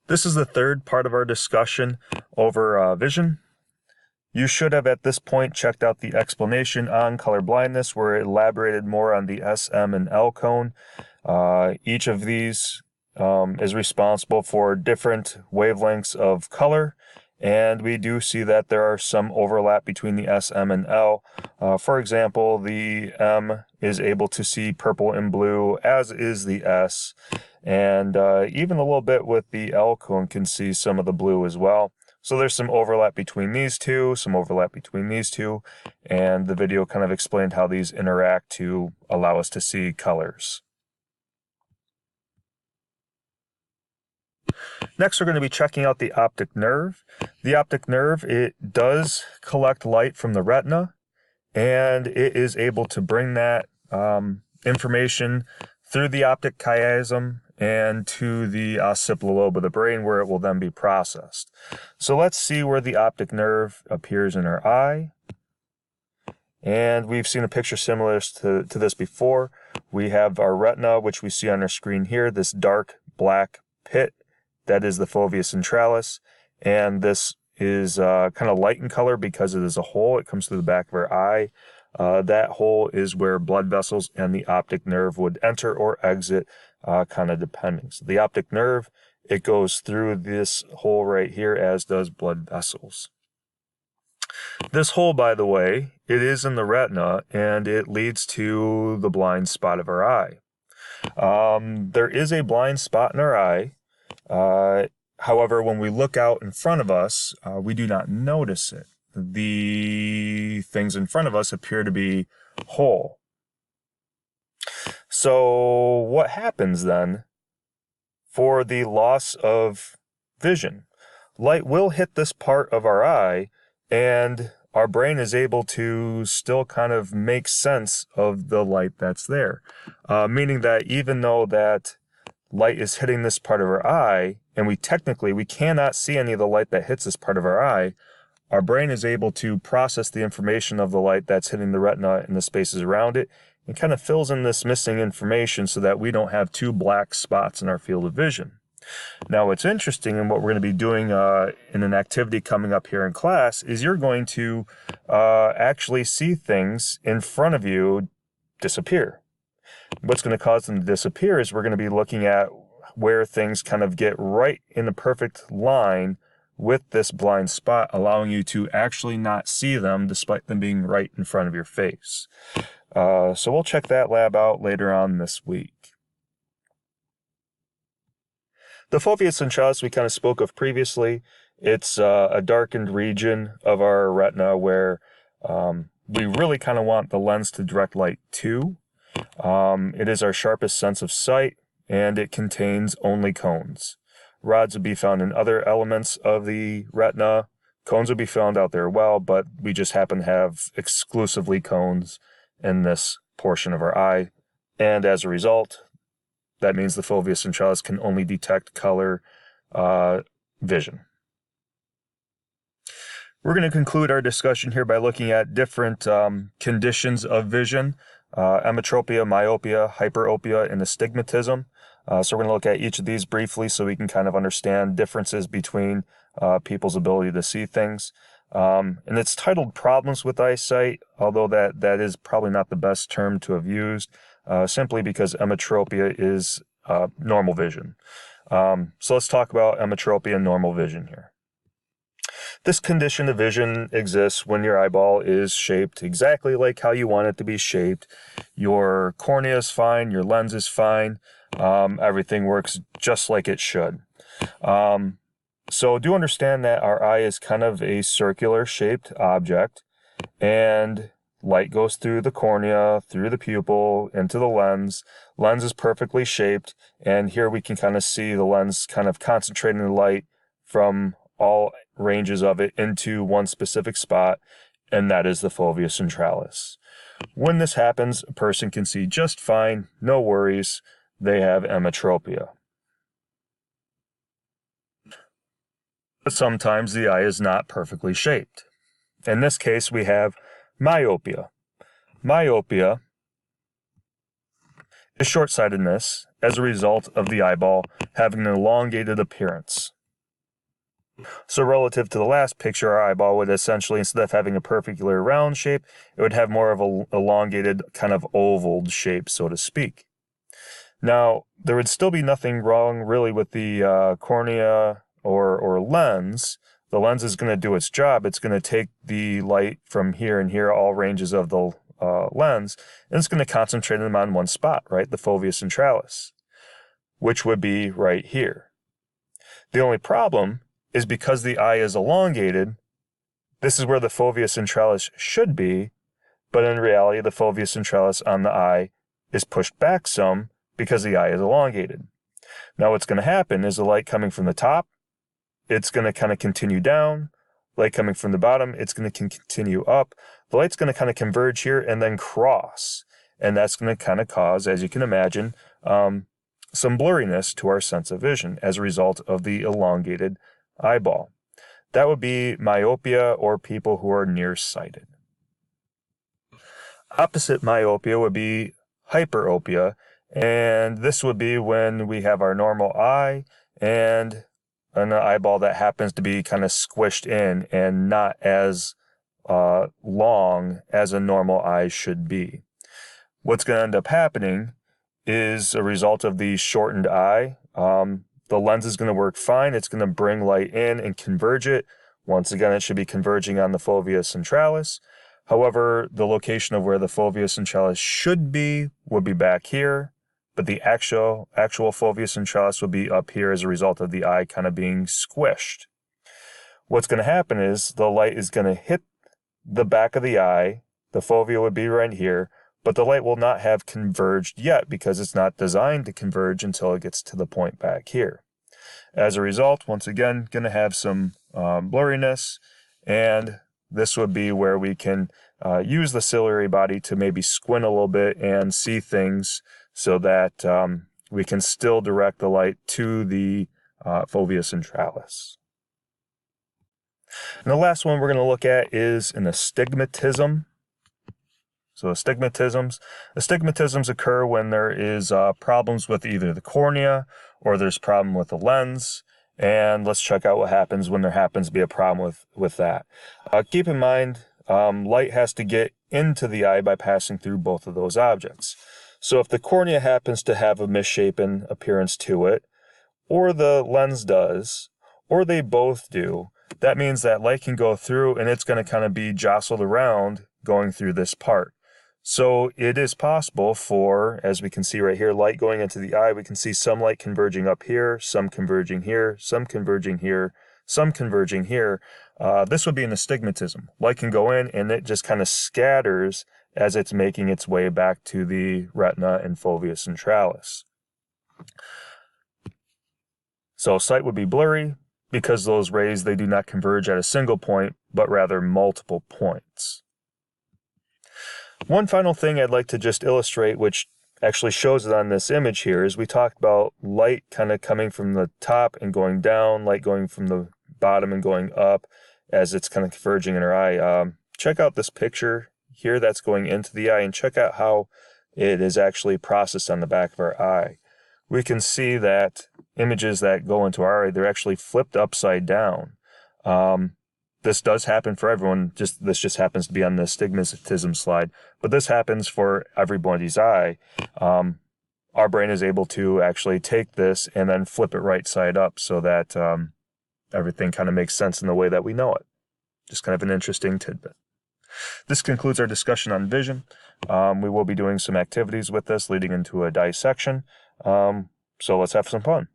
This is the third part of our discussion over vision. You should have at this point checked out the explanation on color blindness where it elaborated more on the S, M, and L cone. Each of these is responsible for different wavelengths of color, and we do see that there are some overlap between the S, M, and L. For example, the M is able to see purple and blue, as is the S, and even a little bit with the L cone can see some of the blue as well. So there's some overlap between these two, and the video kind of explained how these interact to allow us to see colors. Next, we're going to be checking out the optic nerve. The optic nerve, it does collect light from the retina, and it is able to bring that information through the optic chiasm and to the occipital lobe of the brain, where it will then be processed. So let's see where the optic nerve appears in our eye. And we've seen a picture similar to this before. We have our retina, which we see on our screen here, this dark black pit. That is the fovea centralis, and this is kind of light in color because it is a hole. It comes through the back of our eye. That hole is where blood vessels and the optic nerve would enter or exit, kind of depending. So the optic nerve, it goes through this hole right here, as does blood vessels. This hole, by the way, it is in the retina, and it leads to the blind spot of our eye. There is a blind spot in our eye. However, when we look out in front of us, we do not notice it. The things in front of us appear to be whole. So what happens then for the loss of vision? Light will hit this part of our eye, and our brain is able to still kind of make sense of the light that's there. Meaning that even though that light is hitting this part of our eye, and we cannot see any of the light that hits this part of our eye, our brain is able to process the information of the light that's hitting the retina and the spaces around it, and kind of fills in this missing information so that we don't have two black spots in our field of vision. Now, what's interesting and what we're going to be doing in an activity coming up here in class is you're going to actually see things in front of you disappear. What's going to cause them to disappear is we're going to be looking at where things kind of get right in the perfect line with this blind spot, allowing you to actually not see them despite them being right in front of your face. So we'll check that lab out later on this week. The fovea centralis we kind of spoke of previously. It's a darkened region of our retina where we really kind of want the lens to direct light to. It is our sharpest sense of sight, and it contains only cones. Rods would be found in other elements of the retina. Cones would be found out there well, but we just happen to have exclusively cones in this portion of our eye. And as a result, that means the fovea centralis can only detect color vision. We're going to conclude our discussion here by looking at different conditions of vision. Emmetropia, myopia, hyperopia, and astigmatism. So we're going to look at each of these briefly so we can kind of understand differences between people's ability to see things. And it's titled Problems with Eyesight, although that is probably not the best term to have used, simply because emmetropia is normal vision. So let's talk about emmetropia and normal vision here. This condition of vision exists when your eyeball is shaped exactly like how you want it to be shaped. Your cornea is fine, your lens is fine, everything works just like it should. So do understand that our eye is kind of a circular shaped object, and light goes through the cornea, through the pupil, into the lens. Lens is perfectly shaped, and here we can kind of see the lens kind of concentrating the light from all ranges of it into one specific spot, and that is the fovea centralis. When this happens, a person can see just fine, no worries, they have emmetropia. But sometimes the eye is not perfectly shaped. In this case, we have myopia. Myopia is short-sightedness as a result of the eyeball having an elongated appearance. So relative to the last picture, our eyeball would essentially, instead of having a perfectly round shape, it would have more of an elongated kind of oval shape, so to speak. Now, there would still be nothing wrong really with the cornea or lens. The lens is going to do its job. It's going to take the light from here and here, all ranges of the lens, and it's going to concentrate them on one spot, right? The fovea centralis, which would be right here. The only problem is because the eye is elongated, this is where the fovea centralis should be, but in reality, the fovea centralis on the eye is pushed back some because the eye is elongated. Now what's going to happen is the light coming from the top, it's going to kind of continue down. Light coming from the bottom, it's going to continue up. The light's going to kind of converge here and then cross. And that's going to kind of cause, as you can imagine, some blurriness to our sense of vision as a result of the elongated eyeball. That would be myopia or people who are nearsighted. Opposite myopia would be hyperopia, and this would be when we have our normal eye and an eyeball that happens to be kind of squished in and not as long as a normal eye should be. What's going to end up happening is a result of the shortened eye. The lens is going to work fine. It's going to bring light in and converge it. Once again, it should be converging on the fovea centralis. However, the location of where the fovea centralis should be would be back here, but the actual fovea centralis will be up here as a result of the eye kind of being squished. What's going to happen is the light is going to hit the back of the eye. The fovea would be right here, but the light will not have converged yet because it's not designed to converge until it gets to the point back here. As a result, once again, going to have some blurriness, and this would be where we can use the ciliary body to maybe squint a little bit and see things so that we can still direct the light to the fovea centralis. And the last one we're going to look at is an astigmatism. So astigmatisms occur when there is problems with either the cornea or there's problem with the lens. And let's check out what happens when there happens to be a problem with that. Keep in mind, light has to get into the eye by passing through both of those objects. So if the cornea happens to have a misshapen appearance to it, or the lens does, or they both do, that means that light can go through and it's going to kind of be jostled around going through this part. So it is possible for, as we can see right here, light going into the eye. We can see some light converging up here, some converging here, some converging here, some converging here. This would be an astigmatism. Light can go in and it just kind of scatters as it's making its way back to the retina and fovea centralis. So sight would be blurry because those rays, they do not converge at a single point, but rather multiple points. One final thing I'd like to just illustrate, which actually shows it on this image here, is we talked about light kind of coming from the top and going down, light going from the bottom and going up as it's kind of converging in our eye. Check out this picture here that's going into the eye and check out how it is actually processed on the back of our eye. We can see that images that go into our eye, they're actually flipped upside down. This does happen for everyone. This just happens to be on the astigmatism slide, but this happens for everybody's eye. Our brain is able to actually take this and then flip it right side up so that everything kind of makes sense in the way that we know it. Just kind of an interesting tidbit. This concludes our discussion on vision. We will be doing some activities with this leading into a dissection. So let's have some fun.